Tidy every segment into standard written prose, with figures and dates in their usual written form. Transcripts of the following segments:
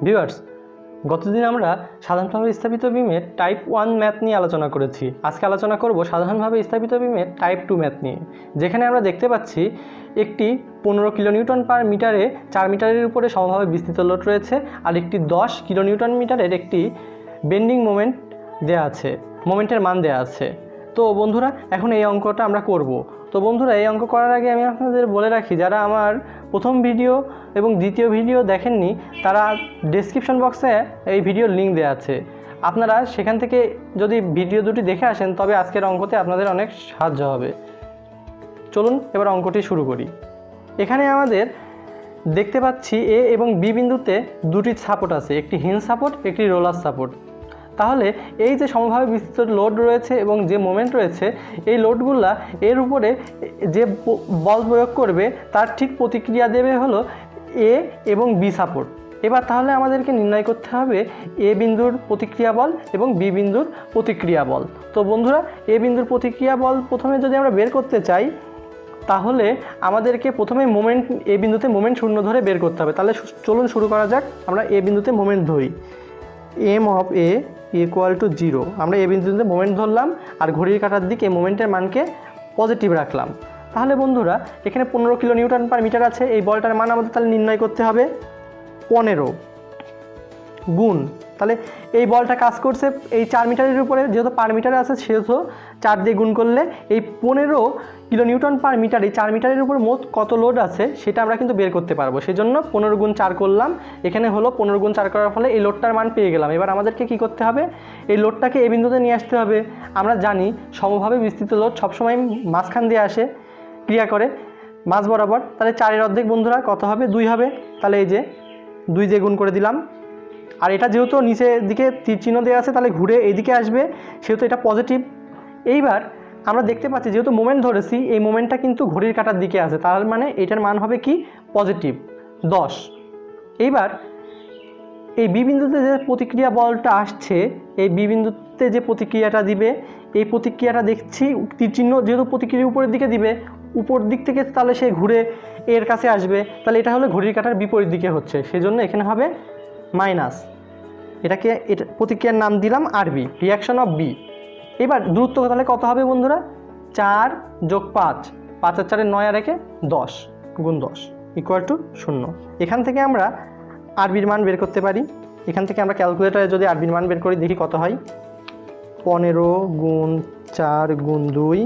Viewers, গতদিন আমরা সাধারণভাবে স্থাপিত বিমের টাইপ 1 ম্যাথ নিয়ে আলোচনা করেছি। আজকে আলোচনা করব সাধারণভাবে স্থাপিত বিমের টাইপ 2 ম্যাথ নিয়ে, যেখানে আমরা দেখতে পাচ্ছি একটি 15 কিলোনিউটন পার মিটারে 4 মিটারের উপরে সমভাবে বিস্তৃত লোড রয়েছে, আর একটি 10 কিলোনিউটন মিটারের একটি বেন্ডিং মোমেন্ট দেওয়া আছে, মোমেন্টের মান দেওয়া আছে। তো বন্ধুরা, এখন এই অঙ্কটা আমরা করব। তো বন্ধুরা, এই অঙ্ক করার আগে আমি আপনাদের বলে রাখি, যারা আমার প্রথম ভিডিও এবং দ্বিতীয় ভিডিও দেখেননি তারা ডেসক্রিপশন বক্সে এই ভিডিওর লিঙ্ক দেওয়া আছে, আপনারা সেখান থেকে যদি ভিডিও দুটি দেখে আসেন তবে আজকের অঙ্কতে আপনাদের অনেক সাহায্য হবে। চলুন এবার অঙ্কটি শুরু করি। এখানে আমাদের দেখতে পাচ্ছি এ এবং বি বিন্দুতে দুটি সাপোর্ট আছে, একটি হিঞ্জ সাপোর্ট, একটি রোলার সাপোর্ট। তাহলে এই যে সমভাবে বিস্তৃত লোড রয়েছে এবং যে মোমেন্ট রয়েছে, এই লোডগুলা এর উপরে যে বল প্রয়োগ করবে তার ঠিক প্রতিক্রিয়া দেবে হলো এ এবং বি সাপোর্ট। এবার তাহলে আমাদেরকে নির্ণয় করতে হবে এ বিন্দুর প্রতিক্রিয়া বল এবং বি বিন্দুর প্রতিক্রিয়া বল। তো বন্ধুরা, এ বিন্দুর প্রতিক্রিয়া বল প্রথমে যদি আমরা বের করতে চাই, তাহলে আমাদেরকে প্রথমে মোমেন্ট এ বিন্দুতে মোমেন্ট শূন্য ধরে বের করতে হবে। তাহলে চলুন শুরু করা যাক। আমরা এ বিন্দুতে মোমেন্ট ধরি, M of A equal to 0। আমরা এ বিন্দুতে মোমেন্ট ধরলাম আর ঘড়ির কাঁটার দিকে মোমেন্টের মানকে পজিটিভ রাখলাম। তাহলে বন্ধুরা, এখানে 15 কিলোনিউটন পার মিটার আছে, এই বলটার মান আমাদের তাহলে নির্ণয় করতে হবে 15 গুণ, তাহলে এই বলটা কাজ করছে এই 4 মিটারের উপরে, যেহেতু পার মিটারে আছে সেহেতু 4 দিয়ে গুণ করলে এই 15 কিলোনিউটন পার মিটার, এই 4 মিটারের উপর মোট কত লোড আছে সেটা আমরা কিন্তু বের করতে পারবো। সেই জন্য 15 গুণ 4 করলাম, এখানে হলো 15 গুণ 4 করার ফলে এই লোডটার মান পেয়ে গেলাম। এবার আমাদেরকে কি করতে হবে, এই লোডটাকে এই বিন্দুতে নিয়ে আসতে হবে। আমরা জানি সমভাবে বিস্তৃত লোড সবসময় মাঝখান দিয়ে আসে, ক্রিয়া করে মাঝ বরাবর। তাহলে 4-এর অর্ধেক বন্ধুরা কত হবে, 2 হবে। তাহলে এই যে 2 দিয়ে গুণ করে দিলাম, আর এটা যেহেতু নিচের দিকে তীর চিহ্ন দেওয়া আছে তাহলে ঘুরে এইদিকে আসবে, সেহেতু এটা পজিটিভ। এইবার আমরা দেখতে পাচ্ছি যেহেতু মোমেন্ট ধরেছি, এই মোমেন্টটা কিন্তু ঘড়ির কাঁটার দিকে আছে, তার মানে এটার মান হবে কি, পজিটিভ 10। এইবার এই বি বিন্দুতে যে প্রতিক্রিয়া বলটা আসছে, এই বি বিন্দুতে যে প্রতিক্রিয়াটা দিবে, এই প্রতিক্রিয়াটা দেখছি তীর চিহ্ন যেহেতু প্রতিক্রিয়া উপরের দিকে দিবে, উপর দিক থেকে তাহলে সে ঘুরে এর কাছে আসবে, তাহলে এটা হলো ঘড়ির কাঁটার বিপরীত দিকে হচ্ছে, সেজন্য এখানে হবে মাইনাস। এটা প্রতিক্রিয়ার নাম দিলাম আরবি, রিয়াকশন অফ বি। এবার দূরত্ব তাহলে কত হবে বন্ধুরা, 4 যোগ 5, 5 আর 4 9 আর 1 10 গুণ 10 ইকুয়াল টু 0। এখান থেকে আমরা আরবির মান বের করতে পারি। এখান থেকে আমরা ক্যালকুলেটারে যদি আরবির মান বের করি দেখি কত হয়, 15 গুণ 4 গুণ 2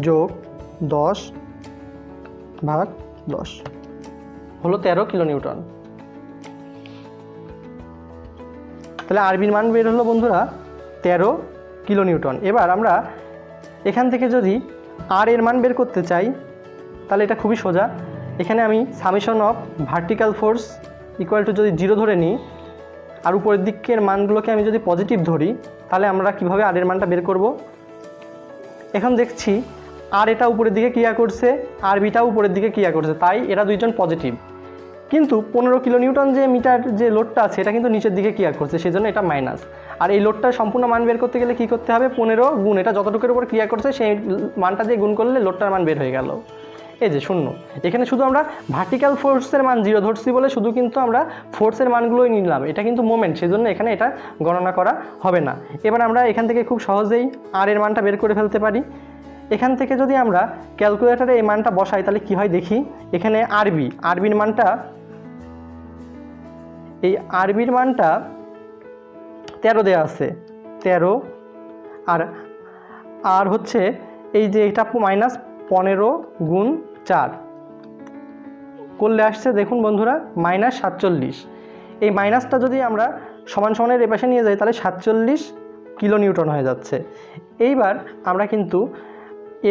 যোগ 10 ভাগ 10 হলো 13 কিলোনিউটন। তাহলে আরবির মান বের হলো বন্ধুরা 13 কিলোনিউটন। এবার আমরা এখান থেকে যদি আর এর মান বের করতে চাই তাহলে এটা খুবই সোজা। এখানে আমি summation of vertical force equal to যদি 0 ধরে নিই, আর উপরের দিকের মানগুলোকে আমি যদি পজিটিভ ধরি, তাহলে আমরা কিভাবে আর এর মানটা বের করব। এখন দেখছি আর এটা উপরের দিকে ক্রিয়া করছে, আর বিটাও উপরের দিকে ক্রিয়া করছে, তাই এরা দুইজন পজিটিভ। কিন্তু 15 কিলোনিউটন যে মিটার যে লোডটা আছে এটা কিন্তু নিচের দিকে ক্রিয়া করছে, সেই জন্য এটা মাইনাস। আর এই লোডটার সম্পূর্ণ মান বের করতে গেলে কী করতে হবে, 15 গুণ এটা যতটুকুর উপর ক্রিয়া করছে সেই মানটা দিয়ে গুণ করলে লোডটার মান বের হয়ে গেল, এই যে 0। এখানে শুধু আমরা ভার্টিক্যাল ফোর্সের মান 0 ধরছি বলে শুধু কিন্তু আমরা ফোর্সের মানগুলোই নিলাম, এটা কিন্তু মোমেন্ট, সেজন্য এখানে এটা গণনা করা হবে না। এবার আমরা এখান থেকে খুব সহজেই আর এর মানটা বের করে ফেলতে পারি। এখান থেকে যদি আমরা ক্যালকুলেটারে এই মানটা বসাই তাহলে কি হয় দেখি। এখানে আরবির মানটা, এই আরবির মানটা 13 দেওয়া আছে, 13 আর হচ্ছে এই যে এটা মাইনাস 15 গুণ 4 করলে আসছে দেখুন বন্ধুরা মাইনাস 47। এই মাইনাসটা যদি আমরা সমান সমানের এ পাশে নিয়ে যাই তাহলে 47 কিলোনিউটন হয়ে যাচ্ছে। এইবার আমরা কিন্তু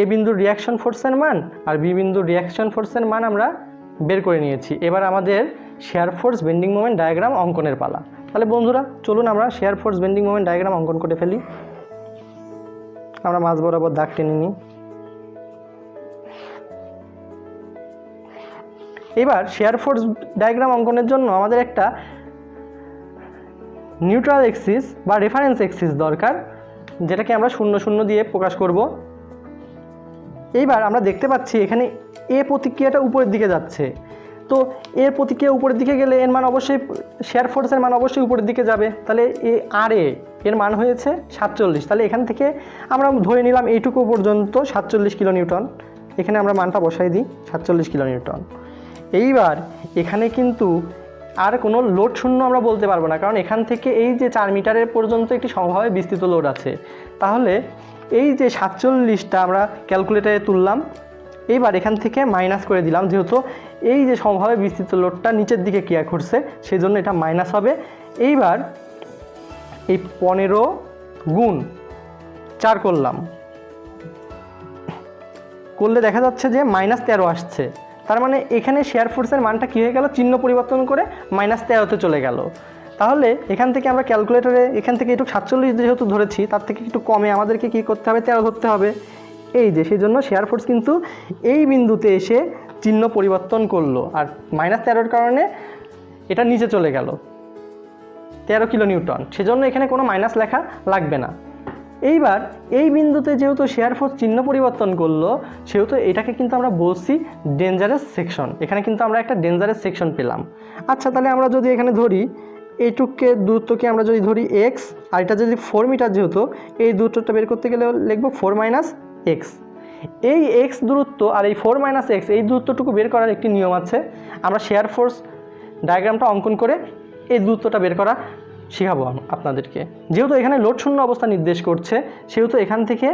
এ বিন্দুর রিয়াকশন ফোর্সের মান আর বি বিন্দুর রিয়াকশন ফোর্সের মান আমরা বের করে নিয়েছি। এবার আমাদের share force bending moment diagram অঙ্কনের পালা। তাহলে বন্ধুরা চলুন আমরা share force bending moment diagram অঙ্কন করে ফেলি। আমরা মাঝ বরাবর দাগ টেনে নিই। এবার শেয়ার ফোর্স ডায়াগ্রাম অঙ্কনের জন্য আমাদের একটা নিউট্রাল এক্সিস বা রেফারেন্স এক্সিস দরকার, যেটাকে আমরা 0 0 দিয়ে প্রকাশ করব। এইবার আমরা দেখতে পাচ্ছি এখানে এ প্রতিক্রিয়াটা উপরের দিকে যাচ্ছে, তো এর প্রতিক্রিয়া উপরের দিকে গেলে এর মান অবশ্যই শেয়ার ফোর্সের মান অবশ্যই উপরের দিকে যাবে। তাহলে এর মান হয়েছে 47। তাহলে এখান থেকে আমরা ধরে নিলাম এইটুকু পর্যন্ত 47 কিলো নিউটন। এখানে আমরা মানটা বসাই দিই 47 কিলো নিউটন। এইবার এখানে কিন্তু আর কোনো লোড শূন্য আমরা বলতে পারবো না, কারণ এখান থেকে এই যে 4 মিটারের পর্যন্ত একটি সমভাবে বিস্তৃত লোড আছে। তাহলে এই যে 47টা আমরা ক্যালকুলেটারে তুললাম, এইবার এখান থেকে মাইনাস করে দিলাম, যেহেতু এই যে সমভাবে বিস্তৃত লোডটা নিচের দিকে ক্রিয়া করছে সেই জন্য এটা মাইনাস হবে। এইবার এই 15 গুণ 4 করলাম, করলে দেখা যাচ্ছে যে -13 আসছে। তার মানে এখানে শেয়ার ফোর্সের মানটা কী হয়ে গেল, চিহ্ন পরিবর্তন করে -13তে চলে গেল। তাহলে এখান থেকে আমরা ক্যালকুলেটরে এখান থেকে একটু 47 যেহেতু ধরেছি, তার থেকে একটু কমে আমাদেরকে কী করতে হবে, 13 ধরতে হবে। এই যে সেই জন্য শেয়ার ফোর্স কিন্তু এই বিন্দুতে এসে চিহ্ন পরিবর্তন করলো, আর -13-র কারণে এটা নিচে চলে গেল 13 কিলো নিউটন। সেজন্য এখানে কোনো মাইনাস লেখা লাগবে না। এইবার এই বিন্দুতে যেহেতু শেয়ার ফোর্স চিহ্ন পরিবর্তন করলো, সেহেতু এটাকে কিন্তু আমরা বলছি ডেঞ্জারাস সেকশন। এখানে কিন্তু আমরা একটা ডেঞ্জারাস সেকশন পেলাম। আচ্ছা, তাহলে আমরা যদি এখানে ধরি এইটুককে দূরত্বকে আমরা যদি ধরি x, আর এটা যদি 4 মিটার, যেহেতু এই দূরত্বটা বের করতে গেলে লিখব 4 - x। এই x দূরত্ব আর এই 4 - x এই দূরত্বটুকু বের করার একটি নিয়ম আছে। আমরা শেয়ার ফোর্স ডায়াগ্রামটা অঙ্কন করে এই দূরত্বটা বের করা শেখাবো আপনাদেরকে। যেহেতু এখানে লোড শূন্য অবস্থা নির্দেশ করছে, সেহেতু এখান থেকে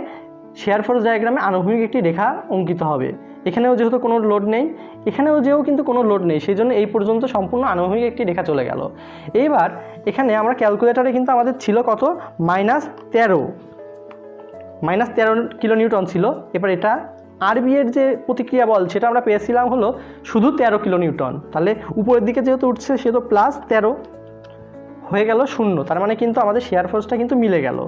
শেয়ার ফোর্স ডায়াগ্রামে আনুভূমিক একটি রেখা অঙ্কিত হবে। এখানেও যেহেতু কোনো লোড নেই, এখানেও কিন্তু কোনো লোড নেই, সেই জন্য এই পর্যন্ত সম্পূর্ণ আনুভূমিক একটি রেখা চলে গেল। এইবার এখানে আমরা ক্যালকুলেটারে কিন্তু আমাদের ছিল কত, -13 কিলো নিউটন ছিল। এবার এটা আরবি এর যে প্রতিক্রিয়া বল সেটা আমরা পেয়েছিলাম হলো শুধু 13 কিলো নিউটন। তাহলে উপরের দিকে যেহেতু উঠছে সেহেতু +13 হয়ে গেল 0। তার মানে কিন্তু আমাদের শেয়ার ফোর্সটা কিন্তু মিলে গেল।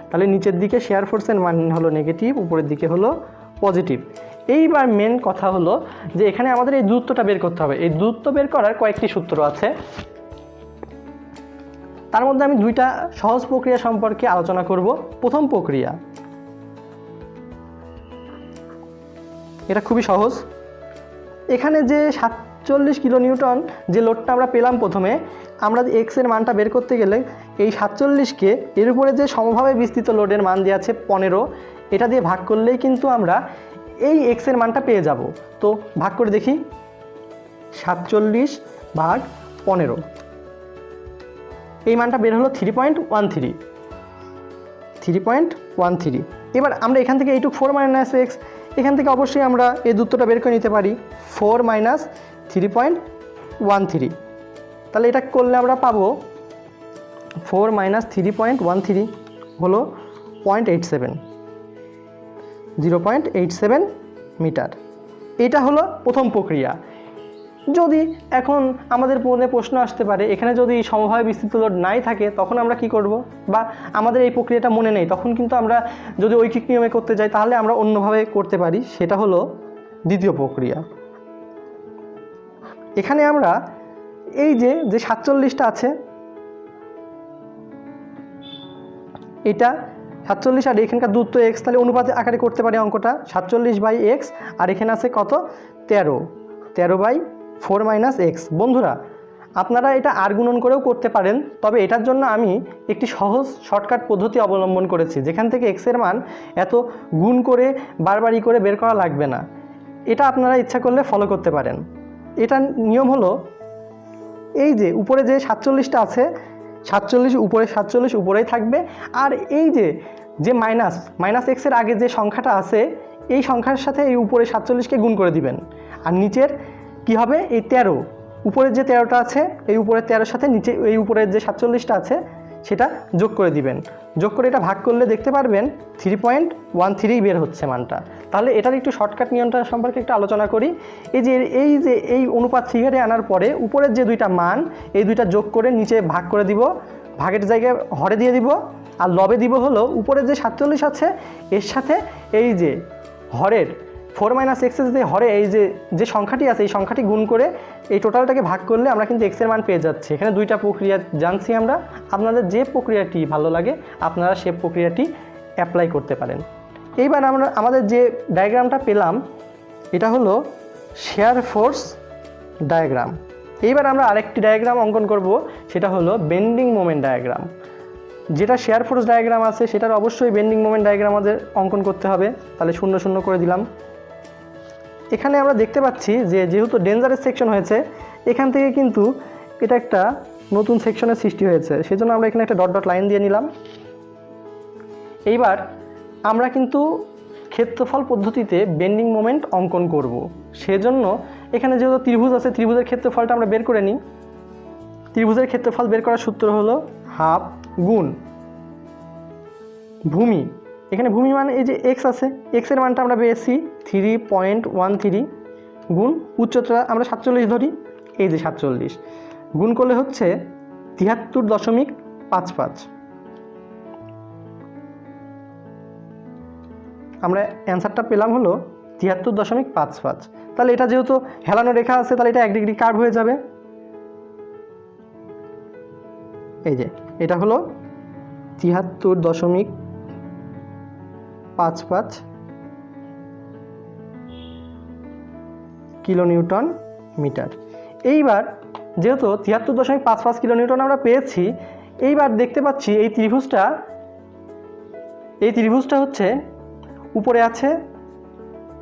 তাহলে নিচের দিকে শেয়ার ফোর্সের মান হলো নেগেটিভ, উপরের দিকে হলো পজিটিভ। এইবার মেন কথা হলো যে এখানে আমাদের এই দূরত্বটা বের করতে হবে। এই দূরত্ব বের করার কয়েকটি সূত্র আছে, তার মধ্যে আমি 2টা সহজ প্রক্রিয়া সম্পর্কে আলোচনা করব। প্রথম প্রক্রিয়া, এটা খুবই সহজ। এখানে যে 47 কিলো নিউটন যে লোডটা আমরা পেলাম, প্রথমে আমরা x এর মানটা বের করতে গেলে এই 47কে এর উপরে যে সমভাবে বিস্তৃত লোডের মান দেওয়া আছে 15, এটা দিয়ে ভাগ করলেই কিন্তু আমরা এই x এর মানটা পেয়ে যাব। তো ভাগ করে দেখি, 47/15, এই মানটা বের হলো 3.13। এবার আমরা এখান থেকে এইটুকু 4 - x, এখান থেকে অবশ্যই আমরা এই দূরত্বটা বের করে নিতে পারি 4 - 3.13। তাহলে এটা করলে আমরা পাবো 4 - 3.13 হলো 0.87 মিটার। এটা হলো প্রথম প্রক্রিয়া। যদি এখন আমাদের মনে প্রশ্ন আসতে পারে, এখানে যদি সমভাবে বিস্তৃত লোড নাই থাকে তখন আমরা কি করব, বা আমাদের এই প্রক্রিয়াটা মনে নেই, তখন কিন্তু আমরা যদি ঐকিক নিয়মে করতে যাই তাহলে আমরা অন্যভাবে করতে পারি। সেটা হলো দ্বিতীয় প্রক্রিয়া। এখানে আমরা এই যে 47টা আছে, এটা 47 আর এখানকার দূরত্ব x, তাহলে অনুপাত আকারে করতে পারি অঙ্কটা 47/x, আর এখানে আছে কত, 13/4 - x। বন্ধুরা, আপনারা এটা আর গুণন করেও করতে পারেন, তবে এটার জন্য আমি একটি সহজ শর্টকাট পদ্ধতি অবলম্বন করেছি, যেখান থেকে x এর মান এত গুণ করে বারবারই করে বের করা লাগবে না। এটা আপনারা ইচ্ছা করলে ফলো করতে পারেন। এটা নিয়ম হলো, এই যে উপরে যে 47টা আছে, 47 উপরেই থাকবে, আর এই যে মাইনাস x এর আগে যে সংখ্যাটা আছে এই সংখ্যার সাথে এই উপরে 47কে গুণ করে দিবেন, আর নিচের কি হবে, এই 13, উপরের যে 13টা আছে এই উপরের 13-র সাথে নিচে এই উপরের যে 47টা আছে সেটা যোগ করে দিবেন। যোগ করে এটা ভাগ করলে দেখতে পারবেন 3.13 বের হচ্ছে মানটা। তাহলে এটার একটু শর্টকাট নিয়মটা সম্পর্কে একটু আলোচনা করি। এই অনুপাত ফিগারে আনার পরে উপরের যে 2টা মান, এই 2টা যোগ করে নিচে ভাগ করে দিব, ভাগের জায়গায় হরে দিয়ে দিব, আর লবে দিব হলো উপরের যে 47 আছে এর সাথে এই যে হরের 4 - x যে হরে এই যে সংখ্যাটি আছে এই সংখ্যাটি গুণ করে এই টোটালটাকে ভাগ করলে আমরা কিন্তু x এর মান পেয়ে যাচ্ছি। এখানে 2টা প্রক্রিয়া জানছি আমরা। আপনাদের যে প্রক্রিয়াটি ভালো লাগে আপনারা সে প্রক্রিয়াটি অ্যাপ্লাই করতে পারেন। এইবার আমাদের যে ডায়াগ্রামটা পেলাম এটা হলো শেয়ার ফোর্স ডায়াগ্রাম। এইবার আমরা আরেকটি ডায়াগ্রাম অঙ্কন করব, সেটা হলো বেন্ডিং মোমেন্ট ডায়াগ্রাম। যেটা শেয়ার ফোর্স ডায়াগ্রাম আছে সেটার অবশ্যই বেন্ডিং মোমেন্ট ডায়াগ্রাম আমাদের অঙ্কন করতে হবে। তাহলে 0 0 করে দিলাম। এখানে আমরা দেখতে পাচ্ছি যে যেহেতু ডেঞ্জারাস সেকশন হয়েছে, এখান থেকে কিন্তু এটা একটা নতুন সেকশনের সৃষ্টি হয়েছে, সেজন্য আমরা এখানে একটা ডট ডট লাইন দিয়ে নিলাম। এইবার আমরা কিন্তু ক্ষেত্রফল পদ্ধতিতে বেন্ডিং মোমেন্ট অঙ্কন করব। সেজন্য এখানে যেহেতু ত্রিভুজ আছে, ত্রিভুজের ক্ষেত্রফলটা আমরা বের করে নিই। ত্রিভুজের ক্ষেত্রফল বের করার সূত্র হলো হাফ গুণ ভূমি। এখানে ভূমি মানে এই যে এক্স আছে, এক্সের মানটা আমরা পেয়েছি 3.13 গুণ উচ্চতা আমরা 47 ধরি, এই যে 47 গুণ করলে হচ্ছে 73.55। আমরা অ্যান্সারটা পেলাম হলো 73.55। তাহলে এটা যেহেতু হেলানো রেখা আছে, তাহলে এটা 1 ডিগ্রি কার্ভ হয়ে যাবে। এই যে এটা হলো 73.55 কিলোনিউটন মিটার। এইবার যেহেতু 73.55 কিলোনিউটন আমরা পেয়েছি, এইবার দেখতে পাচ্ছি এই ত্রিভুজটা হচ্ছে উপরে আছে।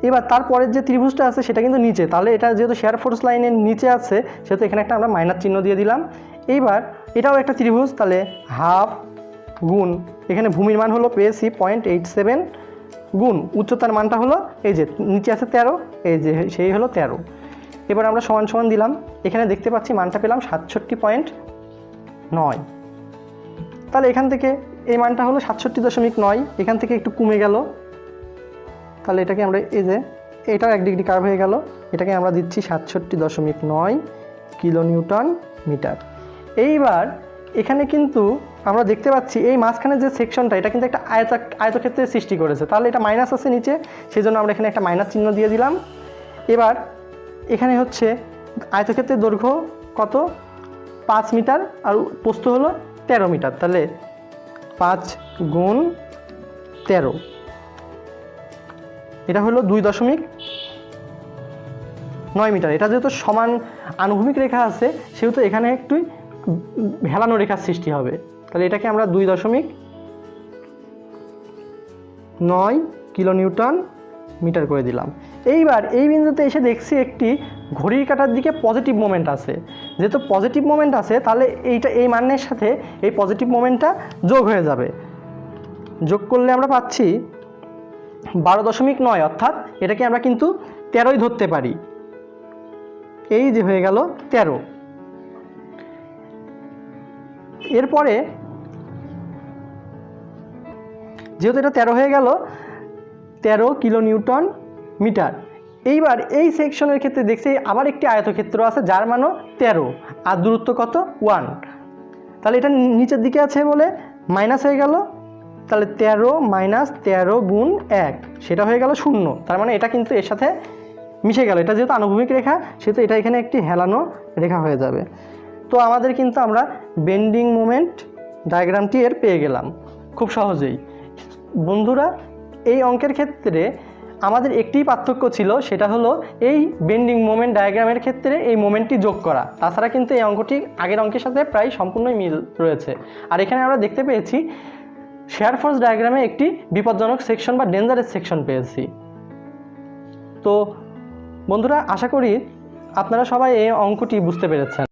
এবার তারপরের যে ত্রিভুজটা আছে সেটা কিন্তু নিচে, তাহলে এটা যেহেতু শেয়ার ফোর্স লাইনের নিচে আছে সেহেতু এখানে একটা আমরা মাইনাস চিহ্ন দিয়ে দিলাম। এইবার এটাও একটা ত্রিভুজ, তাহলে হাফ গুণ এখানে ভূমির মান হলো পেয়েছি 0.87 গুণ উচ্চতার মানটা হলো এই যে নিচে আছে 13, এই যে সেই হলো 13। এবার আমরা সমান সমান দিলাম, এখানে দেখতে পাচ্ছি মানটা পেলাম 67.9। তাহলে এখান থেকে এই মানটা হলো 67.9, এখান থেকে একটু কমে গেল। তাহলে এটাকে আমরা এই যে এটাও 1 ডিগ্রি কার্ভ হয়ে গেল, এটাকে আমরা দিচ্ছি 67.9 কিলোনিউটন মিটার। এইবার এখানে কিন্তু আমরা দেখতে পাচ্ছি এই মাঝখানে যে সেকশনটা এটা কিন্তু একটা আয়তক্ষেত্রের সৃষ্টি করেছে, তাহলে এটা মাইনাস আছে নিচে, সেই জন্য আমরা এখানে একটা মাইনাস চিহ্ন দিয়ে দিলাম। এবার এখানে হচ্ছে আয়তক্ষেত্রের দৈর্ঘ্য কত 5 মিটার আর প্রস্থ হলো 13 মিটার, তাহলে 5 গুণ 13 এটা হলো 2.9 মিটার। এটা যেহেতু সমান আনুভূমিক রেখা আছে সেহেতু এখানে একটু হেলানো রেখার সৃষ্টি হবে, তাহলে এটাকে আমরা 2.9 কিলোনিউটন মিটার করে দিলাম। এইবার এই বিন্দুতে এসে দেখছি একটি ঘড়ির কাঁটার দিকে পজিটিভ মোমেন্ট আছে। যেহেতু পজিটিভ মোমেন্ট আছে তাহলে এই মানের সাথে এই পজিটিভ মোমেন্টটা যোগ হয়ে যাবে। যোগ করলে আমরা পাচ্ছি 12.9, অর্থাৎ এটাকে আমরা কিন্তু 13ই ধরতে পারি। এই যে হয়ে গেল 13। এরপরে যেহেতু এটা 13 হয়ে গেল, 13 কিলোনিউটন মিটার। এইবার এই সেকশনের ক্ষেত্রে দেখছি আবার একটি আয়তক্ষেত্র আছে যার মানও 13 আর দূরত্ব কত 1, তাহলে এটা নিচের দিকে আছে বলে মাইনাস হয়ে গেল, তাহলে 13 মাইনাস 13 গুণ 1 সেটা হয়ে গেল 0। তার মানে এটা কিন্তু এর সাথে মিশে গেল, এটা যেহেতু আনুভূমিক রেখা সেহেতু এটা এখানে একটি হেলানো রেখা হয়ে যাবে। তো আমাদের কিন্তু আমরা বেন্ডিং মোমেন্ট ডায়াগ্রামটি এর পেয়ে গেলাম খুব সহজেই। বন্ধুরা এই অঙ্কের ক্ষেত্রে আমাদের একটি পার্থক্য ছিল, সেটা হলো এই বেন্ডিং মোমেন্ট ডায়াগ্রামের ক্ষেত্রে এই মোমেন্টটি যোগ করা। তাছাড়া কিন্তু এই অঙ্কটি আগের অঙ্কের সাথে প্রায় সম্পূর্ণই মিল রয়েছে। আর এখানে আমরা দেখতে পেয়েছি শেয়ার ফোর্স ডায়াগ্রামে একটি বিপজ্জনক সেকশন বা ডেঞ্জারাস সেকশন পেয়েছি। তো বন্ধুরা আশা করি আপনারা সবাই এই অঙ্কটি বুঝতে পেরেছেন।